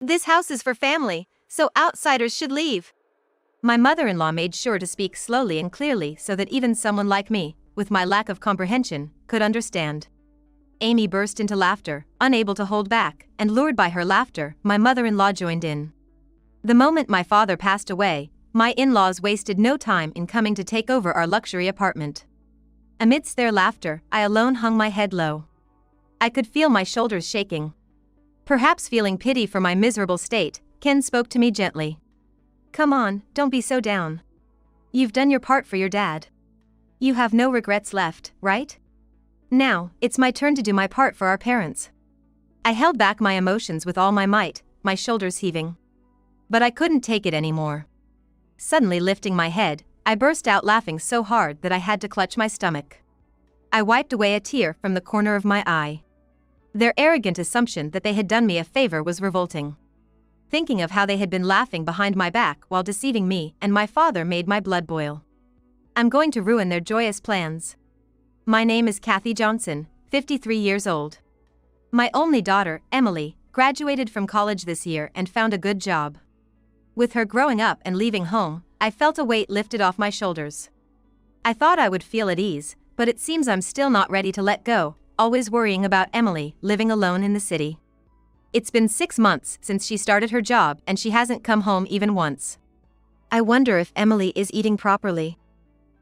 This house is for family, so outsiders should leave. My mother-in-law made sure to speak slowly and clearly so that even someone like me, with my lack of comprehension, could understand. Amy burst into laughter, unable to hold back, and lured by her laughter, my mother-in-law joined in. The moment my father passed away, my in-laws wasted no time in coming to take over our luxury apartment. Amidst their laughter, I alone hung my head low. I could feel my shoulders shaking. Perhaps feeling pity for my miserable state, Ken spoke to me gently. "Come on, don't be so down. You've done your part for your dad. You have no regrets left, right? Now, it's my turn to do my part for our parents." I held back my emotions with all my might, my shoulders heaving. But I couldn't take it anymore. Suddenly lifting my head, I burst out laughing so hard that I had to clutch my stomach. I wiped away a tear from the corner of my eye. Their arrogant assumption that they had done me a favor was revolting. Thinking of how they had been laughing behind my back while deceiving me and my father made my blood boil. I'm going to ruin their joyous plans. My name is Kathy Johnson, 53 years old. My only daughter, Emily, graduated from college this year and found a good job. With her growing up and leaving home, I felt a weight lifted off my shoulders. I thought I would feel at ease, but it seems I'm still not ready to let go, always worrying about Emily living alone in the city. It's been 6 months since she started her job and she hasn't come home even once. I wonder if Emily is eating properly.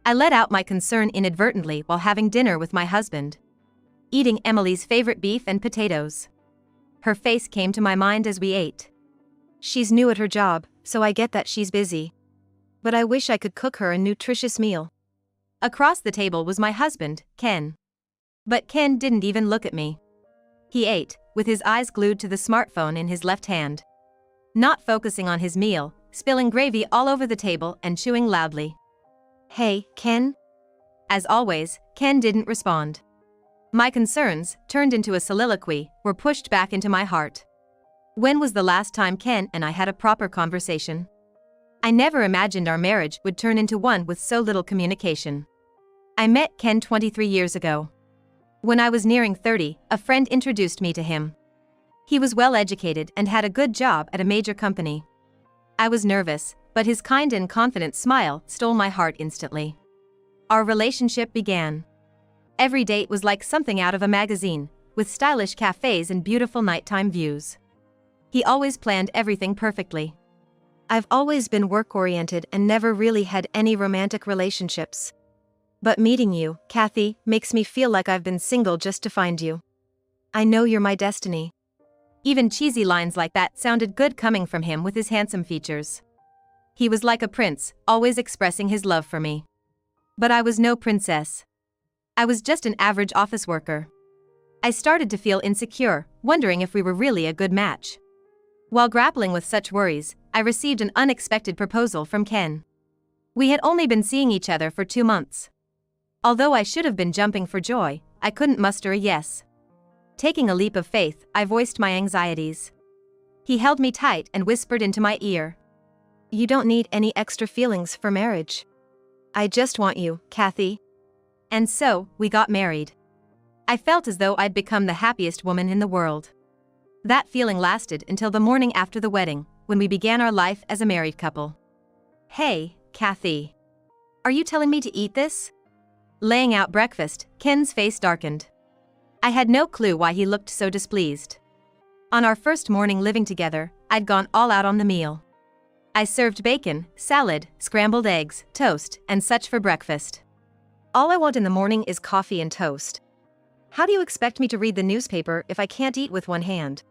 I let out my concern inadvertently while having dinner with my husband. Eating Emily's favorite beef and potatoes. Her face came to my mind as we ate. She's new at her job, so I get that she's busy. But I wish I could cook her a nutritious meal. Across the table was my husband, Ken. But Ken didn't even look at me. He ate, with his eyes glued to the smartphone in his left hand. Not focusing on his meal, spilling gravy all over the table and chewing loudly. "Hey, Ken?" As always, Ken didn't respond. My concerns, turned into a soliloquy, were pushed back into my heart. When was the last time Ken and I had a proper conversation? I never imagined our marriage would turn into one with so little communication. I met Ken 23 years ago. When I was nearing 30, a friend introduced me to him. He was well educated and had a good job at a major company. I was nervous, but his kind and confident smile stole my heart instantly. Our relationship began. Every date was like something out of a magazine, with stylish cafes and beautiful nighttime views. He always planned everything perfectly. I've always been work-oriented and never really had any romantic relationships. But meeting you, Kathy, makes me feel like I've been single just to find you. I know you're my destiny. Even cheesy lines like that sounded good coming from him with his handsome features. He was like a prince, always expressing his love for me. But I was no princess. I was just an average office worker. I started to feel insecure, wondering if we were really a good match. While grappling with such worries, I received an unexpected proposal from Ken. We had only been seeing each other for 2 months. Although I should have been jumping for joy, I couldn't muster a yes. Taking a leap of faith, I voiced my anxieties. He held me tight and whispered into my ear. "You don't need any extra feelings for marriage. I just want you, Kathy." And so, we got married. I felt as though I'd become the happiest woman in the world. That feeling lasted until the morning after the wedding, when we began our life as a married couple. "Hey, Kathy. Are you telling me to eat this?" Laying out breakfast, Ken's face darkened. I had no clue why he looked so displeased. On our first morning living together, I'd gone all out on the meal. I served bacon, salad, scrambled eggs, toast, and such for breakfast. All I want in the morning is coffee and toast. How do you expect me to read the newspaper if I can't eat with one hand?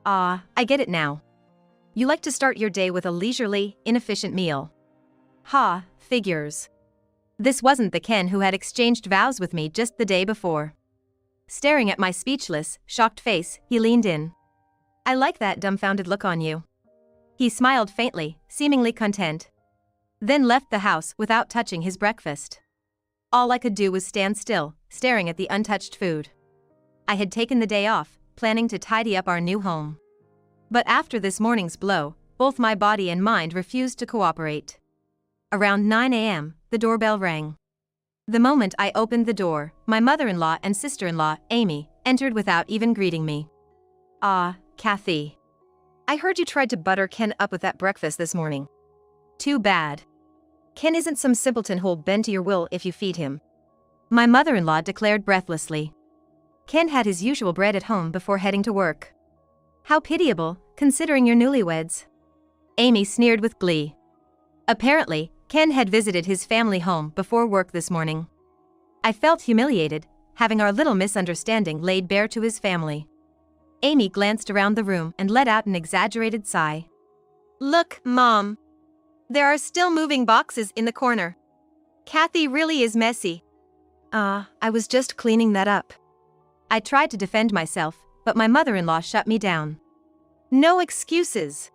Ah, I get it now. You like to start your day with a leisurely, inefficient meal. Ha, figures. This wasn't the Ken who had exchanged vows with me just the day before. Staring at my speechless, shocked face, he leaned in. "I like that dumbfounded look on you." He smiled faintly, seemingly content. Then left the house without touching his breakfast. All I could do was stand still, staring at the untouched food. I had taken the day off, planning to tidy up our new home. But after this morning's blow, both my body and mind refused to cooperate. Around 9 a.m., the doorbell rang. The moment I opened the door, my mother-in-law and sister-in-law, Amy, entered without even greeting me. "Ah, Kathy." I heard you tried to butter Ken up with that breakfast this morning. Too bad. Ken isn't some simpleton who'll bend to your will if you feed him. My mother-in-law declared breathlessly. Ken had his usual bread at home before heading to work. How pitiable, considering you're newlyweds. Amy sneered with glee. Apparently, Ken had visited his family home before work this morning. I felt humiliated, having our little misunderstanding laid bare to his family. Amy glanced around the room and let out an exaggerated sigh. Look, Mom. There are still moving boxes in the corner. Kathy really is messy. I was just cleaning that up. I tried to defend myself, but my mother-in-law shut me down. No excuses.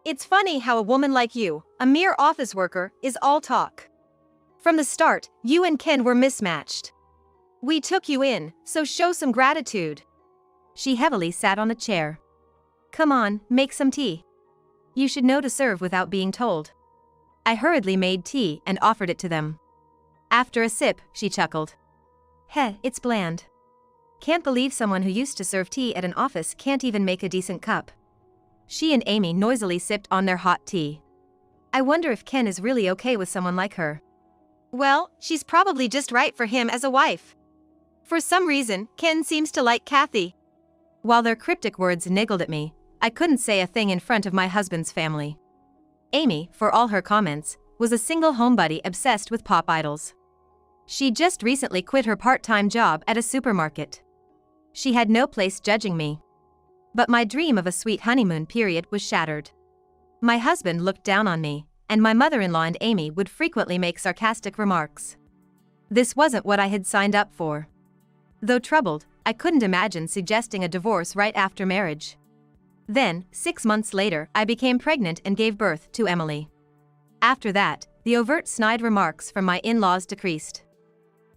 It's funny how a woman like you, a mere office worker, is all talk. From the start, you and Ken were mismatched. We took you in, so show some gratitude. She heavily sat on a chair. Come on, make some tea. You should know to serve without being told. I hurriedly made tea and offered it to them. After a sip, she chuckled. Heh, it's bland. Can't believe someone who used to serve tea at an office can't even make a decent cup. She and Amy noisily sipped on their hot tea. I wonder if Ken is really okay with someone like her. Well, she's probably just right for him as a wife. For some reason, Ken seems to like Kathy. While their cryptic words niggled at me, I couldn't say a thing in front of my husband's family. Amy, for all her comments, was a single homebody obsessed with pop idols. She just recently quit her part-time job at a supermarket. She had no place judging me. But my dream of a sweet honeymoon period was shattered. My husband looked down on me, and my mother-in-law and Amy would frequently make sarcastic remarks. This wasn't what I had signed up for. Though troubled, I couldn't imagine suggesting a divorce right after marriage. Then, 6 months later, I became pregnant and gave birth to Emily. After that, the overt snide remarks from my in-laws decreased.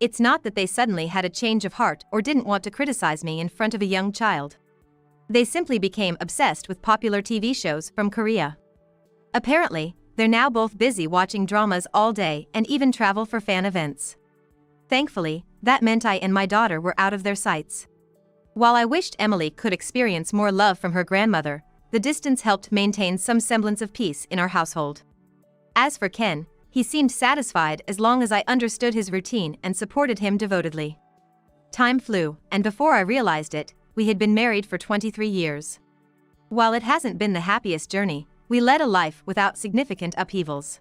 It's not that they suddenly had a change of heart or didn't want to criticize me in front of a young child. They simply became obsessed with popular TV shows from Korea. Apparently, they're now both busy watching dramas all day and even travel for fan events. Thankfully, that meant I and my daughter were out of their sights. While I wished Emily could experience more love from her grandmother, the distance helped maintain some semblance of peace in our household. As for Ken, he seemed satisfied as long as I understood his routine and supported him devotedly. Time flew, and before I realized it, we had been married for 23 years. While it hasn't been the happiest journey, we led a life without significant upheavals.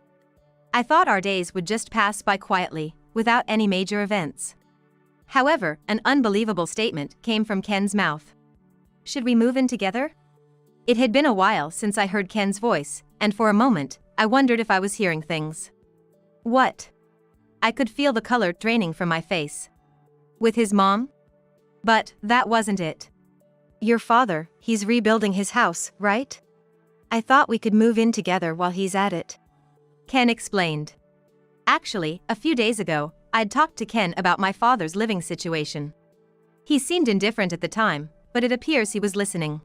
I thought our days would just pass by quietly, without any major events. However, an unbelievable statement came from Ken's mouth. Should we move in together? It had been a while since I heard Ken's voice, and for a moment, I wondered if I was hearing things. What? I could feel the color draining from my face. With his mom? But that wasn't it. Your father, he's rebuilding his house, right? I thought we could move in together while he's at it. Ken explained. Actually, a few days ago, I'd talked to Ken about my father's living situation. He seemed indifferent at the time, but it appears he was listening.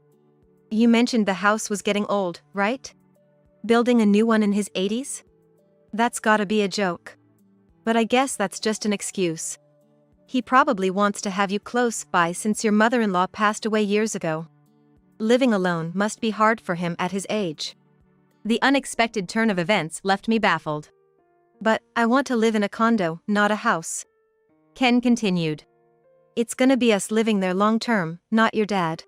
You mentioned the house was getting old, right? Building a new one in his 80s? That's gotta be a joke. But I guess that's just an excuse. He probably wants to have you close by since your mother-in-law passed away years ago. Living alone must be hard for him at his age. The unexpected turn of events left me baffled. But I want to live in a condo, not a house. Ken continued. It's gonna be us living there long term, not your dad.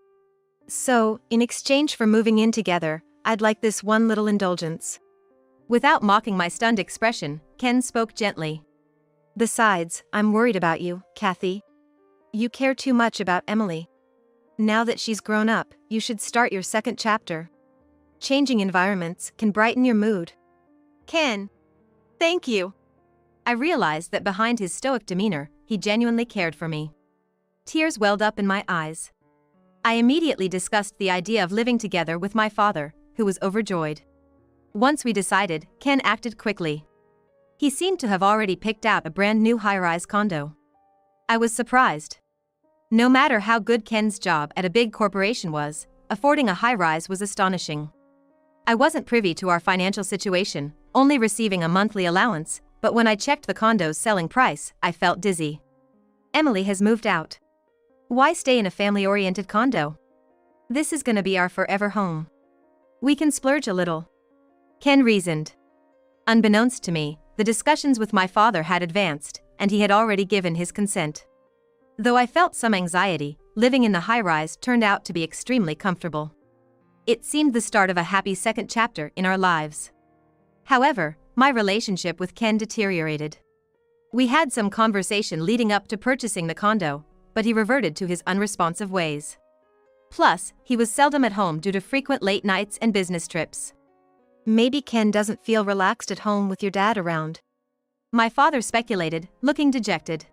So, in exchange for moving in together, I'd like this one little indulgence. Without mocking my stunned expression, Ken spoke gently. Besides, I'm worried about you, Kathy. You care too much about Emily. Now that she's grown up, you should start your second chapter. Changing environments can brighten your mood. Ken. Thank you. I realized that behind his stoic demeanor, he genuinely cared for me. Tears welled up in my eyes. I immediately discussed the idea of living together with my father, who was overjoyed. Once we decided, Ken acted quickly. He seemed to have already picked out a brand new high-rise condo. I was surprised. No matter how good Ken's job at a big corporation was, affording a high-rise was astonishing. I wasn't privy to our financial situation, only receiving a monthly allowance, but when I checked the condo's selling price, I felt dizzy. Emily has moved out. Why stay in a family-oriented condo? This is gonna be our forever home. We can splurge a little, Ken reasoned. Unbeknownst to me, the discussions with my father had advanced, and he had already given his consent. Though I felt some anxiety, living in the high-rise turned out to be extremely comfortable. It seemed the start of a happy second chapter in our lives. However, my relationship with Ken deteriorated. We had some conversation leading up to purchasing the condo, but he reverted to his unresponsive ways. Plus, he was seldom at home due to frequent late nights and business trips. Maybe Ken doesn't feel relaxed at home with your dad around, my father speculated, looking dejected.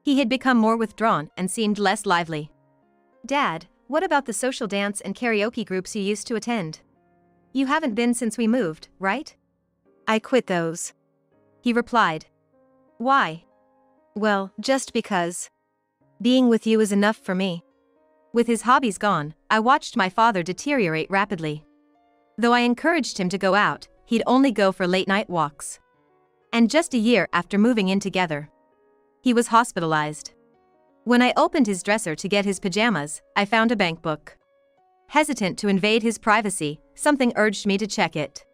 He had become more withdrawn and seemed less lively. Dad, what about the social dance and karaoke groups you used to attend? You haven't been since we moved, right? I quit those, he replied. Why? Well, just because. Being with you is enough for me. With his hobbies gone, I watched my father deteriorate rapidly. Though I encouraged him to go out, he'd only go for late-night walks. And just a year after moving in together, he was hospitalized. When I opened his dresser to get his pajamas, I found a bank book. Hesitant to invade his privacy, something urged me to check it.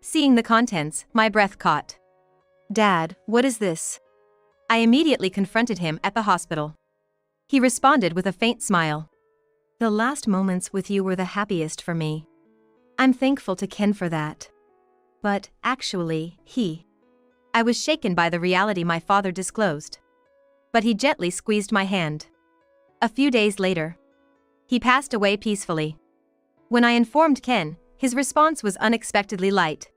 Seeing the contents, my breath caught. Dad, what is this? I immediately confronted him at the hospital. He responded with a faint smile. The last moments with you were the happiest for me. I'm thankful to Ken for that. But, actually, I was shaken by the reality my father disclosed. But he gently squeezed my hand. A few days later, he passed away peacefully. When I informed Ken, his response was unexpectedly light.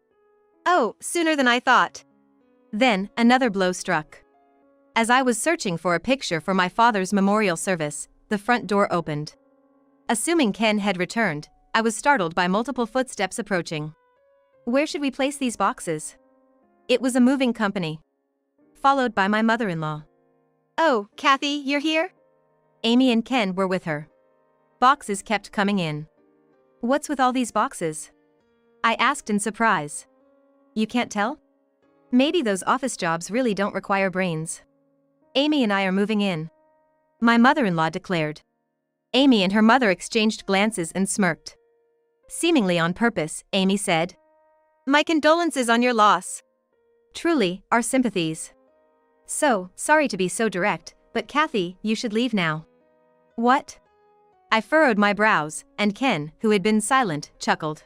Oh, sooner than I thought. Then, another blow struck. As I was searching for a picture for my father's memorial service, the front door opened. Assuming Ken had returned, I was startled by multiple footsteps approaching. Where should we place these boxes? It was a moving company. Followed by my mother-in-law. Oh, Kathy, you're here? Amy and Ken were with her. Boxes kept coming in. What's with all these boxes? I asked in surprise. You can't tell? Maybe those office jobs really don't require brains. Amy and I are moving in, my mother-in-law declared. Amy and her mother exchanged glances and smirked. Seemingly on purpose, Amy said, My condolences on your loss. Truly, our sympathies. So, sorry to be so direct, but Kathy, you should leave now. What? I furrowed my brows, and Ken, who had been silent, chuckled.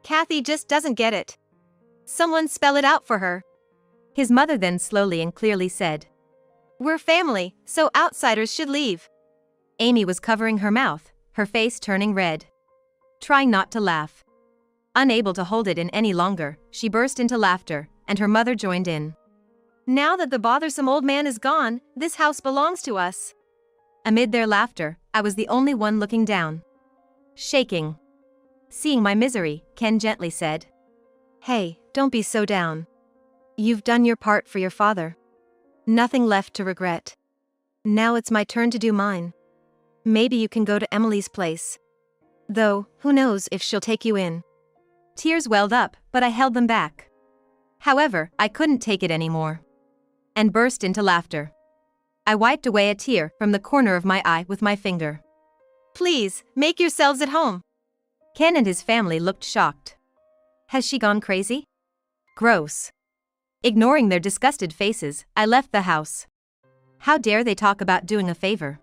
Kathy just doesn't get it. Someone spell it out for her. His mother then slowly and clearly said, We're family, so outsiders should leave. Amy was covering her mouth, her face turning red. Trying not to laugh. Unable to hold it in any longer, she burst into laughter, and her mother joined in. Now that the bothersome old man is gone, this house belongs to us. Amid their laughter, I was the only one looking down. Shaking. Seeing my misery, Ken gently said, Hey, don't be so down. You've done your part for your father. Nothing left to regret. Now it's my turn to do mine. Maybe you can go to Emily's place. Though, who knows if she'll take you in. Tears welled up, but I held them back. However, I couldn't take it anymore. And burst into laughter. I wiped away a tear from the corner of my eye with my finger. Please, make yourselves at home. Ken and his family looked shocked. Has she gone crazy? Gross. Ignoring their disgusted faces, I left the house. How dare they talk about doing a favor?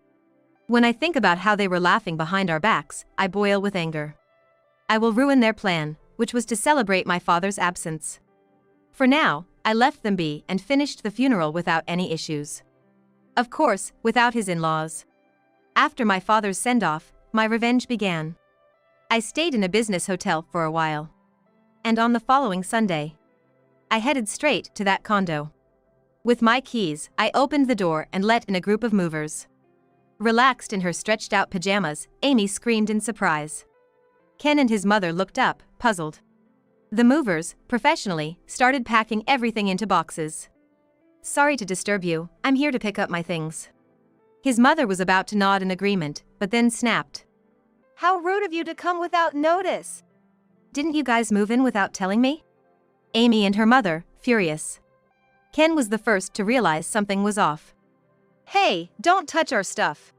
When I think about how they were laughing behind our backs, I boil with anger. I will ruin their plan, which was to celebrate my father's absence. For now, I left them be and finished the funeral without any issues. Of course, without his in-laws. After my father's send-off, my revenge began. I stayed in a business hotel for a while. And on the following Sunday, I headed straight to that condo. With my keys, I opened the door and let in a group of movers. Relaxed in her stretched-out pajamas, Amy screamed in surprise. Ken and his mother looked up, puzzled. The movers, professionally, started packing everything into boxes. Sorry to disturb you, I'm here to pick up my things. His mother was about to nod in agreement, but then snapped. How rude of you to come without notice! Didn't you guys move in without telling me? Amy and her mother, furious. Ken was the first to realize something was off. Hey, don't touch our stuff!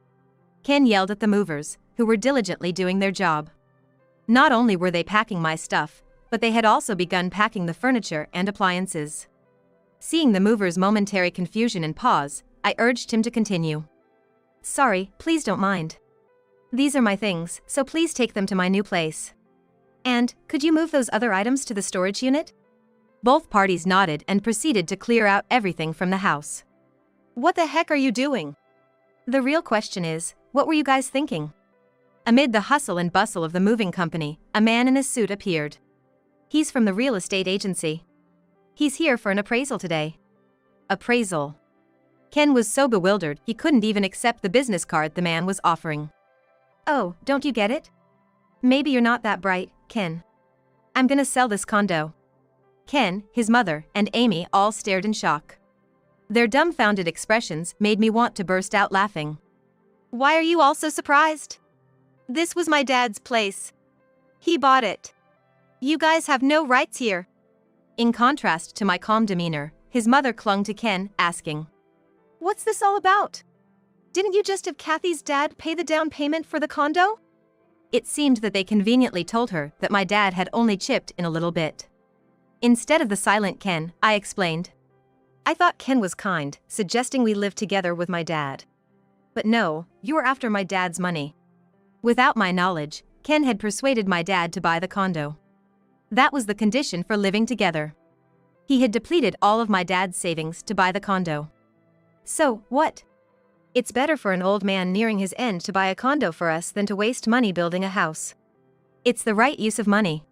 Ken yelled at the movers, who were diligently doing their job. Not only were they packing my stuff, but they had also begun packing the furniture and appliances. Seeing the mover's momentary confusion and pause, I urged him to continue. Sorry, please don't mind. These are my things, so please take them to my new place. And, could you move those other items to the storage unit? Both parties nodded and proceeded to clear out everything from the house. What the heck are you doing? The real question is, what were you guys thinking? Amid the hustle and bustle of the moving company, a man in a suit appeared. He's from the real estate agency. He's here for an appraisal today. Appraisal. Ken was so bewildered he couldn't even accept the business card the man was offering. Oh, don't you get it? Maybe you're not that bright, Ken. I'm gonna sell this condo. Ken, his mother, and Amy all stared in shock. Their dumbfounded expressions made me want to burst out laughing. Why are you all so surprised? This was my dad's place. He bought it. You guys have no rights here. In contrast to my calm demeanor, his mother clung to Ken, asking, What's this all about? Didn't you just have Kathy's dad pay the down payment for the condo? It seemed that they conveniently told her that my dad had only chipped in a little bit. Instead of the silent Ken, I explained. I thought Ken was kind, suggesting we live together with my dad. But no, you were after my dad's money. Without my knowledge, Ken had persuaded my dad to buy the condo. That was the condition for living together. He had depleted all of my dad's savings to buy the condo. So, what? It's better for an old man nearing his end to buy a condo for us than to waste money building a house. It's the right use of money.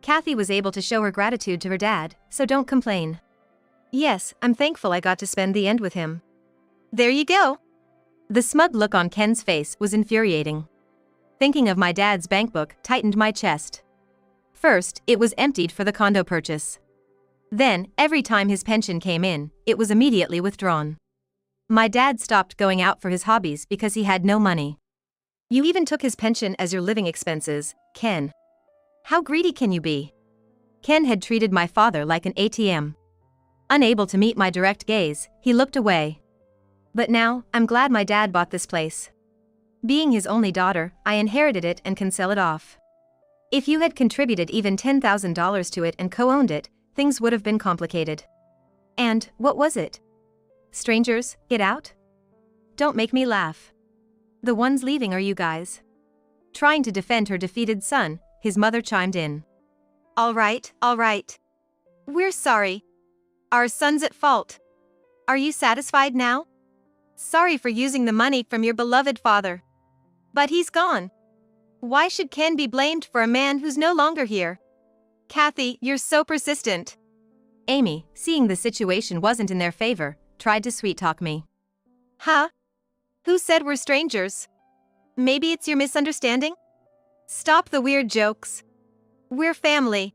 Kathy was able to show her gratitude to her dad, so don't complain. Yes, I'm thankful I got to spend the end with him. There you go. The smug look on Ken's face was infuriating. Thinking of my dad's bankbook tightened my chest. First, it was emptied for the condo purchase. Then, every time his pension came in, it was immediately withdrawn. My dad stopped going out for his hobbies because he had no money. You even took his pension as your living expenses, Ken. How greedy can you be? Ken had treated my father like an ATM. Unable to meet my direct gaze, he looked away. But now, I'm glad my dad bought this place. Being his only daughter, I inherited it and can sell it off. If you had contributed even $10,000 to it and co-owned it, things would have been complicated. And, what was it? Strangers, get out? Don't make me laugh. The ones leaving are you guys. Trying to defend her defeated son, his mother chimed in. All right. We're sorry. Our son's at fault. Are you satisfied now? Sorry for using the money from your beloved father. But he's gone. Why should Ken be blamed for a man who's no longer here? Kathy, you're so persistent. Amy, seeing the situation wasn't in their favor, tried to sweet-talk me. Huh? Who said we're strangers? Maybe it's your misunderstanding? Stop the weird jokes. We're family.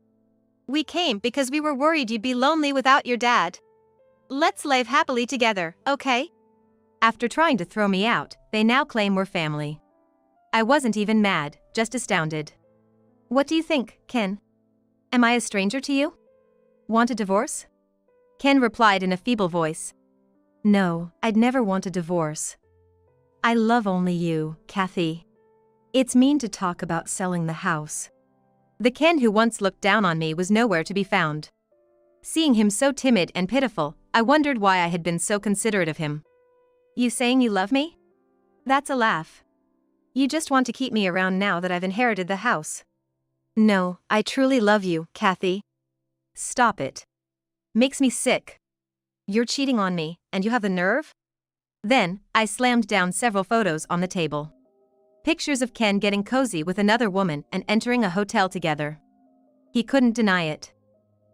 We came because we were worried you'd be lonely without your dad. Let's live happily together, okay? After trying to throw me out, they now claim we're family. I wasn't even mad, just astounded. What do you think, Ken? Am I a stranger to you? Want a divorce? Ken replied in a feeble voice. No, I'd never want a divorce. I love only you, Kathy. It's mean to talk about selling the house. The Ken who once looked down on me was nowhere to be found. Seeing him so timid and pitiful, I wondered why I had been so considerate of him. You saying you love me? That's a laugh. You just want to keep me around now that I've inherited the house. No, I truly love you, Kathy. Stop it. Makes me sick. You're cheating on me, and you have the nerve? Then, I slammed down several photos on the table. Pictures of Ken getting cozy with another woman and entering a hotel together. He couldn't deny it.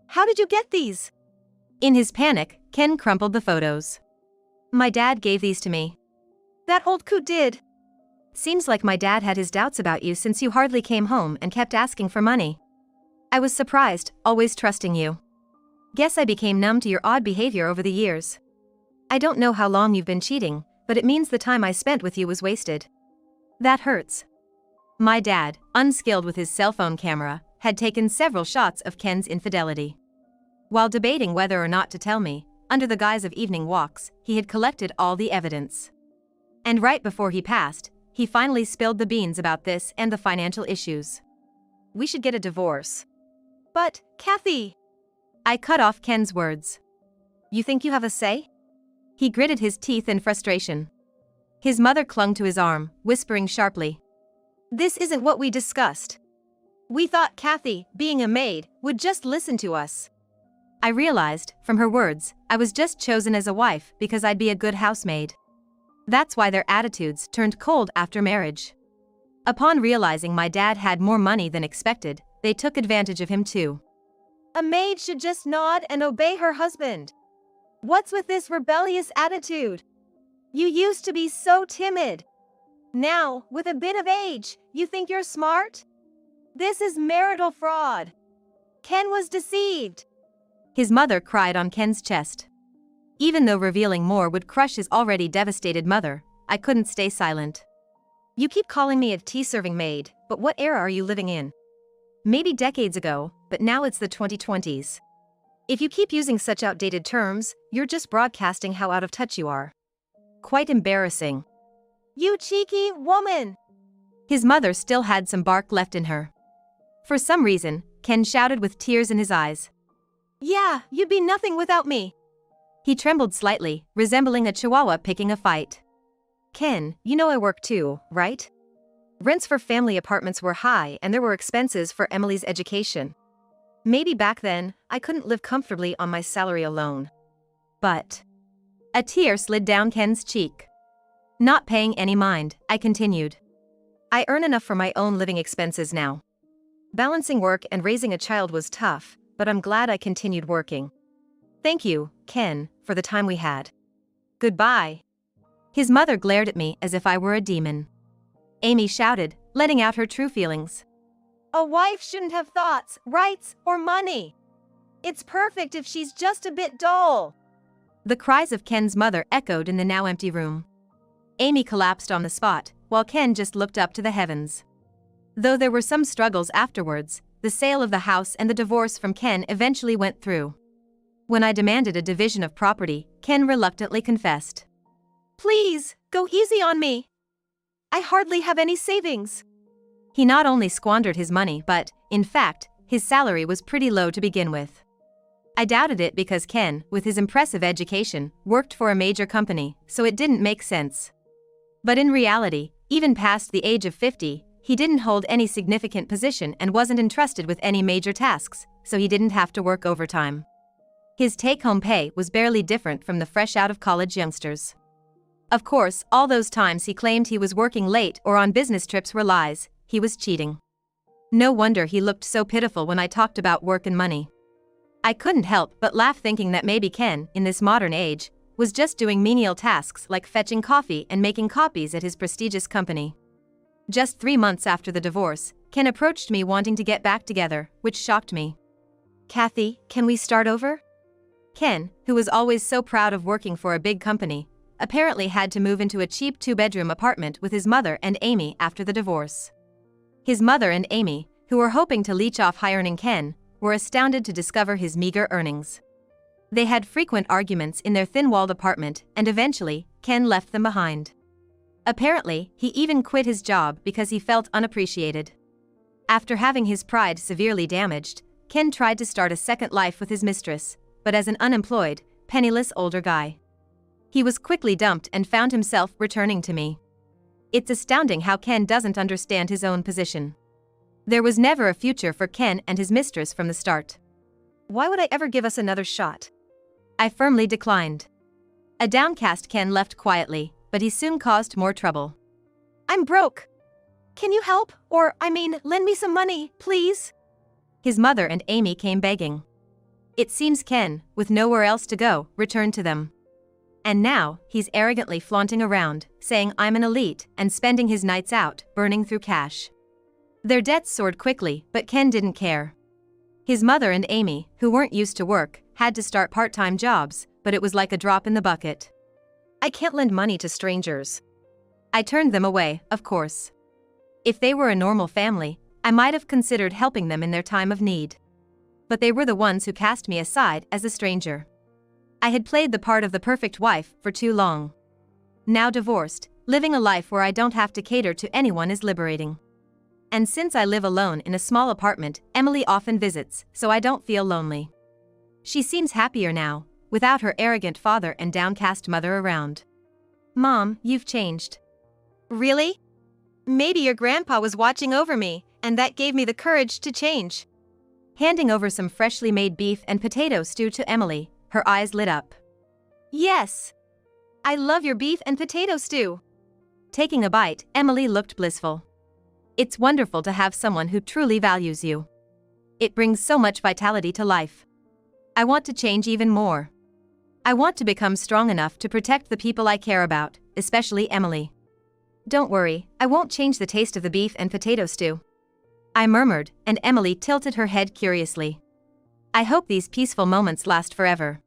How did you get these? In his panic, Ken crumpled the photos. My dad gave these to me. That old coot did. Seems like my dad had his doubts about you since you hardly came home and kept asking for money. I was surprised, always trusting you. Guess I became numb to your odd behavior over the years. I don't know how long you've been cheating, but it means the time I spent with you was wasted. That hurts. My dad, unskilled with his cell phone camera, had taken several shots of Ken's infidelity. While debating whether or not to tell me, under the guise of evening walks, he had collected all the evidence. And right before he passed, he finally spilled the beans about this and the financial issues. we should get a divorce. But, Kathy! I cut off Ken's words. You think you have a say? He gritted his teeth in frustration. His mother clung to his arm, whispering sharply. This isn't what we discussed. We thought Kathy, being a maid, would just listen to us. I realized, from her words, I was just chosen as a wife because I'd be a good housemaid. That's why their attitudes turned cold after marriage. Upon realizing my dad had more money than expected, they took advantage of him too. A maid should just nod and obey her husband. What's with this rebellious attitude? You used to be so timid. Now, with a bit of age, you think you're smart? This is marital fraud. Ken was deceived. His mother cried on Ken's chest. Even though revealing more would crush his already devastated mother, I couldn't stay silent. You keep calling me a tea-serving maid, but what era are you living in? Maybe decades ago, but now it's the 2020s. If you keep using such outdated terms, you're just broadcasting how out of touch you are. Quite embarrassing. You cheeky woman! His mother still had some bark left in her. For some reason, Ken shouted with tears in his eyes. Yeah, you'd be nothing without me. He trembled slightly, resembling a chihuahua picking a fight. Ken, you know I work too, right? Rents for family apartments were high and there were expenses for Emily's education. Maybe back then, I couldn't live comfortably on my salary alone. But... A tear slid down Ken's cheek. Not paying any mind, I continued. I earn enough for my own living expenses now. Balancing work and raising a child was tough, but I'm glad I continued working. Thank you, Ken, for the time we had. Goodbye. His mother glared at me as if I were a demon. Amy shouted, letting out her true feelings. A wife shouldn't have thoughts, rights, or money. It's perfect if she's just a bit dull. The cries of Ken's mother echoed in the now empty room. Amy collapsed on the spot, while Ken just looked up to the heavens. Though there were some struggles afterwards, the sale of the house and the divorce from Ken eventually went through. When I demanded a division of property, Ken reluctantly confessed. Please, go easy on me. I hardly have any savings. He not only squandered his money but, in fact, his salary was pretty low to begin with. I doubted it because Ken, with his impressive education, worked for a major company, so it didn't make sense. But in reality, even past the age of 50, he didn't hold any significant position and wasn't entrusted with any major tasks, so he didn't have to work overtime. His take-home pay was barely different from the fresh-out-of-college youngsters. Of course, all those times he claimed he was working late or on business trips were lies. He was cheating. No wonder he looked so pitiful when I talked about work and money. I couldn't help but laugh thinking that maybe Ken, in this modern age, was just doing menial tasks like fetching coffee and making copies at his prestigious company. Just 3 months after the divorce, Ken approached me wanting to get back together, which shocked me. Kathy, can we start over? Ken, who was always so proud of working for a big company, apparently had to move into a cheap 2-bedroom apartment with his mother and Amy after the divorce. His mother and Amy, who were hoping to leech off high-earning Ken, were astounded to discover his meager earnings. They had frequent arguments in their thin-walled apartment and eventually, Ken left them behind. Apparently, he even quit his job because he felt unappreciated. After having his pride severely damaged, Ken tried to start a second life with his mistress, but as an unemployed, penniless older guy. He was quickly dumped and found himself returning to me. It's astounding how Ken doesn't understand his own position. There was never a future for Ken and his mistress from the start. Why would I ever give us another shot? I firmly declined. A downcast Ken left quietly, but he soon caused more trouble. I'm broke. Can you help? Or, lend me some money, please? His mother and Amy came begging. It seems Ken, with nowhere else to go, returned to them. And now, he's arrogantly flaunting around, saying I'm an elite, and spending his nights out, burning through cash. Their debts soared quickly, but Ken didn't care. His mother and Amy, who weren't used to work, had to start part-time jobs, but it was like a drop in the bucket. I can't lend money to strangers. I turned them away, of course. If they were a normal family, I might have considered helping them in their time of need. But they were the ones who cast me aside as a stranger. I had played the part of the perfect wife for too long. Now divorced, living a life where I don't have to cater to anyone is liberating. And since I live alone in a small apartment, Emily often visits, so I don't feel lonely. She seems happier now, without her arrogant father and downcast mother around. Mom, you've changed. Really? Maybe your grandpa was watching over me, and that gave me the courage to change. Handing over some freshly made beef and potato stew to Emily, her eyes lit up. Yes! I love your beef and potato stew. Taking a bite, Emily looked blissful. It's wonderful to have someone who truly values you. It brings so much vitality to life. I want to change even more. I want to become strong enough to protect the people I care about, especially Emily. Don't worry, I won't change the taste of the beef and potato stew. I murmured, and Emily tilted her head curiously. I hope these peaceful moments last forever.